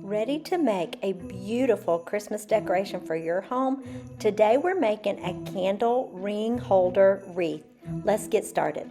Ready to make a beautiful Christmas decoration for your home? Today we're making a candle ring holder wreath. Let's get started.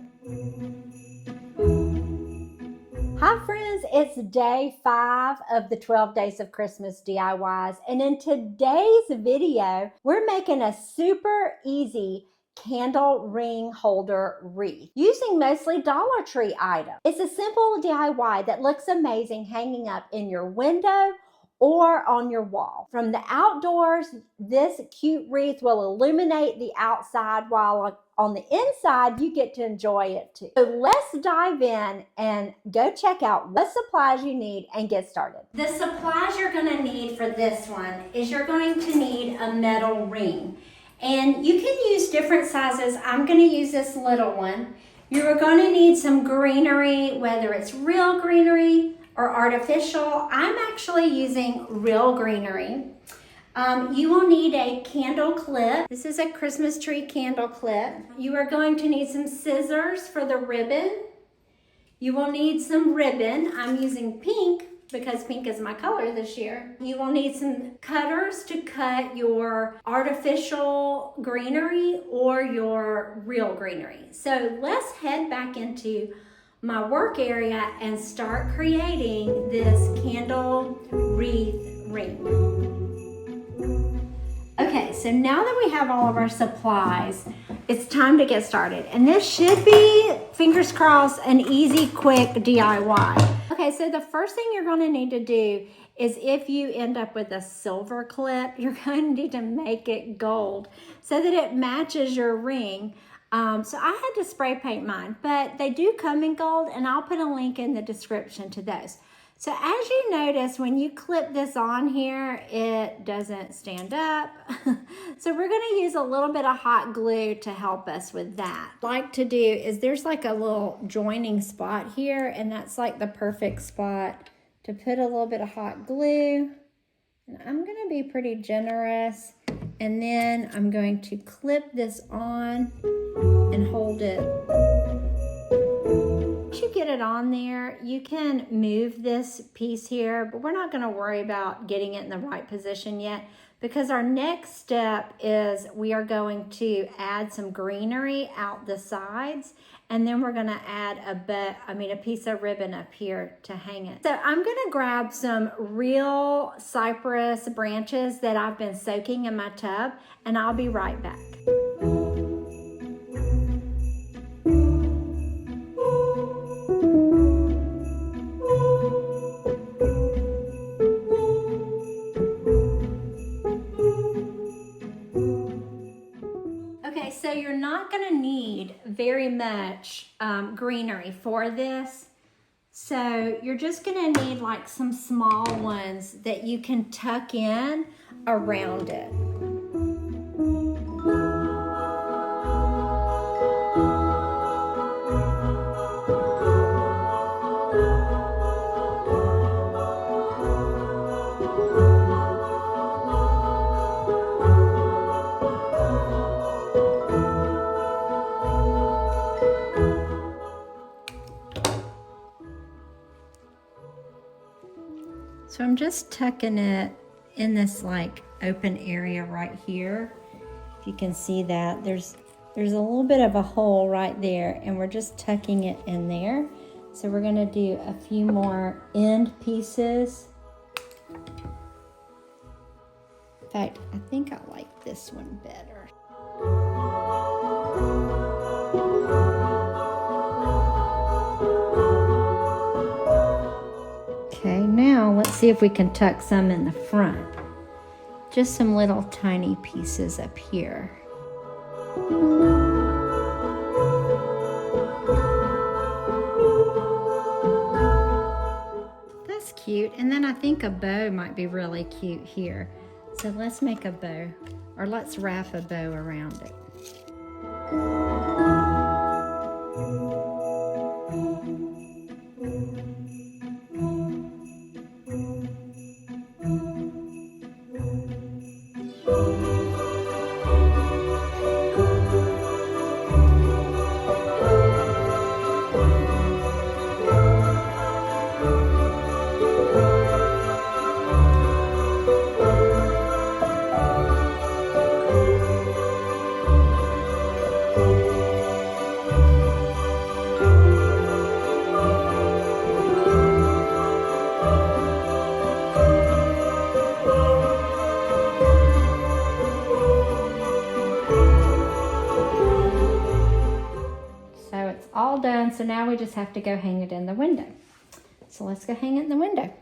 Hi friends, it's day 5 of the 12 days of Christmas DIYs, and in today's video we're making a super easy candle ring holder wreath using mostly Dollar Tree items. It's a simple DIY that looks amazing hanging up in your window or on your wall. From the outdoors, this cute wreath will illuminate the outside, while on the inside you get to enjoy it too. So let's dive in and go check out what supplies you need and get started. The supplies you're going to need for this one is you're going to need a metal ring. And you can use different sizes. I'm going to use this little one. You're going to need some greenery, whether it's real greenery or artificial. I'm actually using real greenery. You will need a candle clip. This is a Christmas tree candle clip. You are going to need some scissors for the ribbon. You will need some ribbon. I'm using pink because pink is my color this year. You will need some cutters to cut your artificial greenery or your real greenery. So let's head back into my work area and start creating this candle wreath ring. Okay, so now that we have all of our supplies, it's time to get started. And this should be, fingers crossed, an easy, quick DIY. Okay, so the first thing you're going to need to do is, if you end up with a silver clip, you're going to need to make it gold so that it matches your ring. So I had to spray paint mine, but they do come in gold, and I'll put a link in the description to those. So as you notice, when you clip this on here, it doesn't stand up. So we're going to use a little bit of hot glue to help us with that. What I like to do is, there's like a little joining spot here, and that's like the perfect spot to put a little bit of hot glue. And I'm going to be pretty generous, and then I'm going to clip this on and hold it. Once you get it on there, you can move this piece here, but we're not going to worry about getting it in the right position yet, because our next step is we are going to add some greenery out the sides, and then we're going to add a piece of ribbon up here to hang it. So I'm going to grab some real cypress branches that I've been soaking in my tub, and I'll be right back. Okay, so you're not going to need very much greenery for this. So you're just going to need like some small ones that you can tuck in around it. So I'm just tucking it in this like open area right here. If you can see that, there's a little bit of a hole right there, and we're just tucking it in there. So we're going to do a few more end pieces. In fact, I think I like this one better. Okay, now let's see if we can tuck some in the front. Just some little tiny pieces up here. That's cute. And then I think a bow might be really cute here. So let's make a bow, or let's wrap a bow around it. so now we just have to go hang it in the window. So let's go hang it in the window.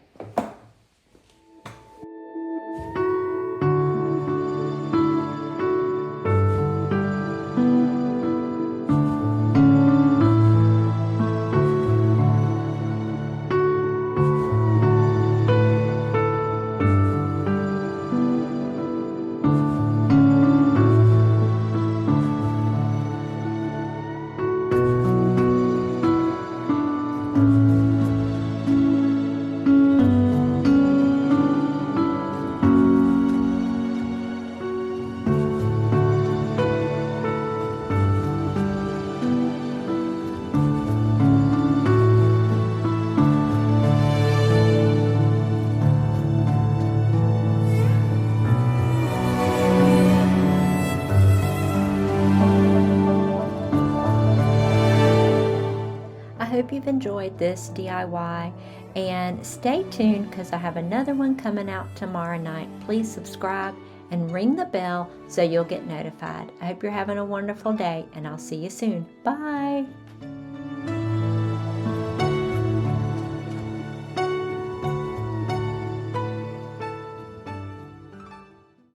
I hope you've enjoyed this DIY, and stay tuned because I have another one coming out tomorrow night. Please subscribe and ring the bell so you'll get notified. I hope you're having a wonderful day, and I'll see you soon. Bye.